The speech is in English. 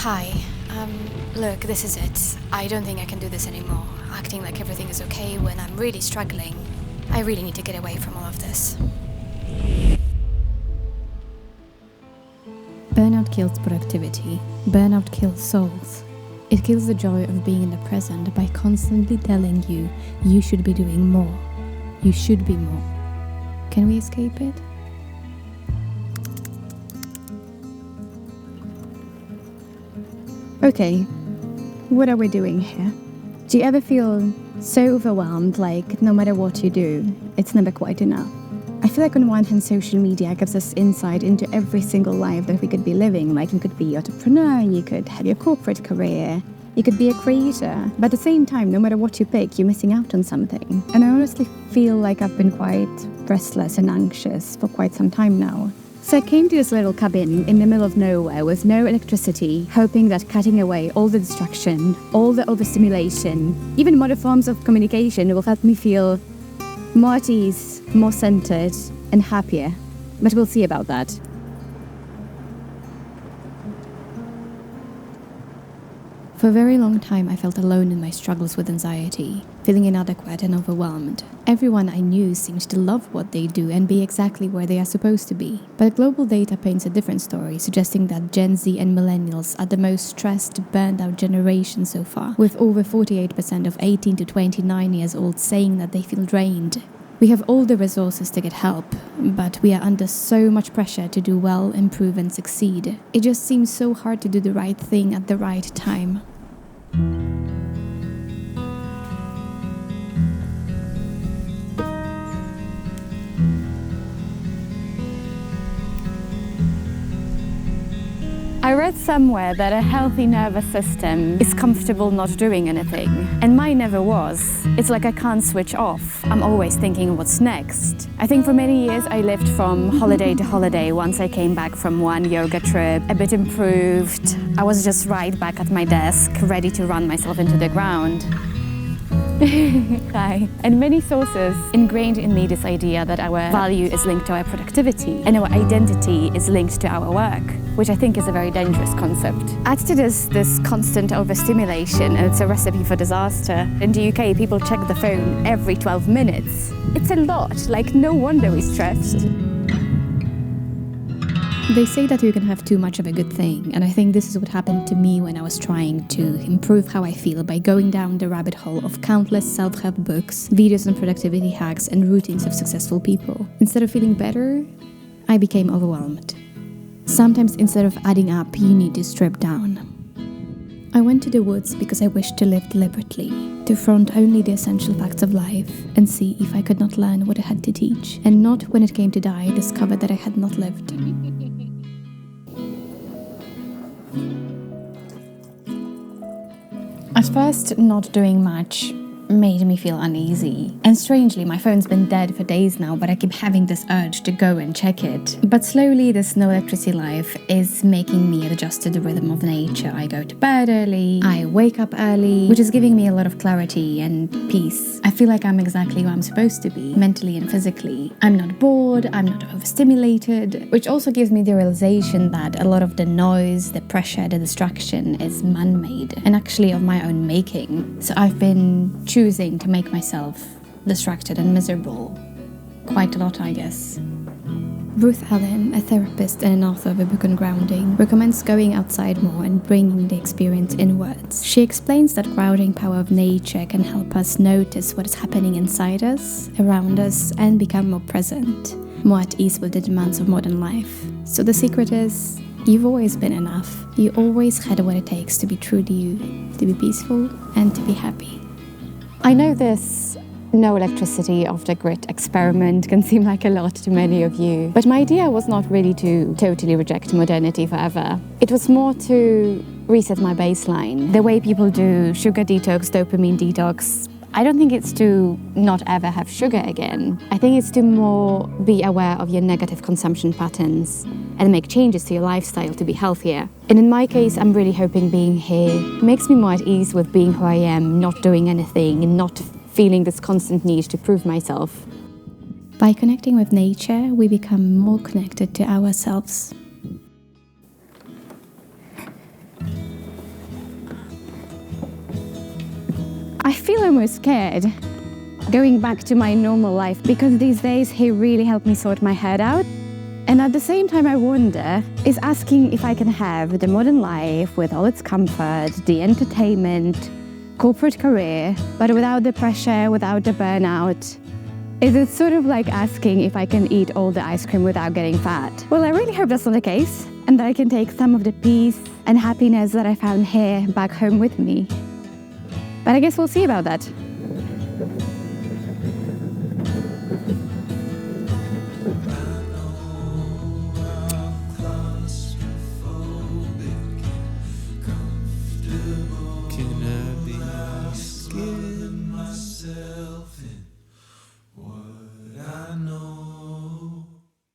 Hi. Look, this is it. I don't think I can do this anymore. Acting like everything is okay when I'm really struggling. I really need to get away from all of this. Burnout kills productivity. Burnout kills souls. It kills the joy of being in the present by constantly telling you you should be doing more. You should be more. Can we escape it? Okay, what are we doing here? Do you ever feel so overwhelmed, like no matter what you do, it's never quite enough? I feel like on one hand, social media gives us insight into every single life that we could be living. Like you could be an entrepreneur, you could have your corporate career, you could be a creator. But at the same time, no matter what you pick, you're missing out on something. And I honestly feel like I've been quite restless and anxious for quite some time now. So I came to this little cabin in the middle of nowhere with no electricity, hoping that cutting away all the distraction, all the overstimulation, even modern forms of communication will help me feel more at ease, more centered, and happier. But we'll see about that. For a very long time, I felt alone in my struggles with anxiety, feeling inadequate and overwhelmed. Everyone I knew seemed to love what they do and be exactly where they are supposed to be. But global data paints a different story, suggesting that Gen Z and millennials are the most stressed, burned out generation so far, with over 48% of 18 to 29 years old saying that they feel drained. We have all the resources to get help, but we are under so much pressure to do well, improve and succeed. It just seems so hard to do the right thing at the right time. I read somewhere that a healthy nervous system is comfortable not doing anything. And mine never was. It's like I can't switch off. I'm always thinking what's next. I think for many years I lived from holiday to holiday. Once I came back from one yoga trip, a bit improved. I was just right back at my desk, ready to run myself into the ground. Hi. And many sources ingrained in me this idea that our value is linked to our productivity and our identity is linked to our work, which I think is a very dangerous concept. Add to this constant overstimulation and it's a recipe for disaster. In the UK, people check the phone every 12 minutes. It's a lot, like no wonder we're stressed. They say that you can have too much of a good thing, and I think this is what happened to me when I was trying to improve how I feel by going down the rabbit hole of countless self-help books, videos on productivity hacks, and routines of successful people. Instead of feeling better, I became overwhelmed. Sometimes instead of adding up, you need to strip down. I went to the woods because I wished to live deliberately, to front only the essential facts of life and see if I could not learn what I had to teach, and not when it came to die discover that I had not lived. At first, not doing much made me feel uneasy. And strangely, my phone's been dead for days now, but I keep having this urge to go and check it. But slowly, this no electricity life is making me adjust to the rhythm of nature. I go to bed early, I wake up early, which is giving me a lot of clarity and peace. I feel like I'm exactly where I'm supposed to be, mentally and physically. I'm not bored, I'm not overstimulated, which also gives me the realization that a lot of the noise, the pressure, the distraction is man-made and actually of my own making. So I've been choosing to make myself distracted and miserable. Quite a lot, I guess. Ruth Allen, a therapist and an author of a book on grounding, recommends going outside more and bringing the experience inwards. She explains that grounding power of nature can help us notice what is happening inside us, around us, and become more present, more at ease with the demands of modern life. So the secret is, you've always been enough. You always had what it takes to be true to you, to be peaceful, and to be happy. I know this no electricity off the grid experiment can seem like a lot to many of you, but my idea was not really to totally reject modernity forever. It was more to reset my baseline. The way people do sugar detox, dopamine detox, I don't think it's to not ever have sugar again. I think it's to more be aware of your negative consumption patterns and make changes to your lifestyle to be healthier. And in my case, I'm really hoping being here makes me more at ease with being who I am, not doing anything, and not feeling this constant need to prove myself. By connecting with nature, we become more connected to ourselves. I feel almost scared going back to my normal life because these days he really helped me sort my head out. And at the same time, I wonder, is asking if I can have the modern life with all its comfort, the entertainment, corporate career, but without the pressure, without the burnout, is it sort of like asking if I can eat all the ice cream without getting fat? Well, I really hope that's not the case, and that I can take some of the peace and happiness that I found here back home with me. But I guess we'll see about that.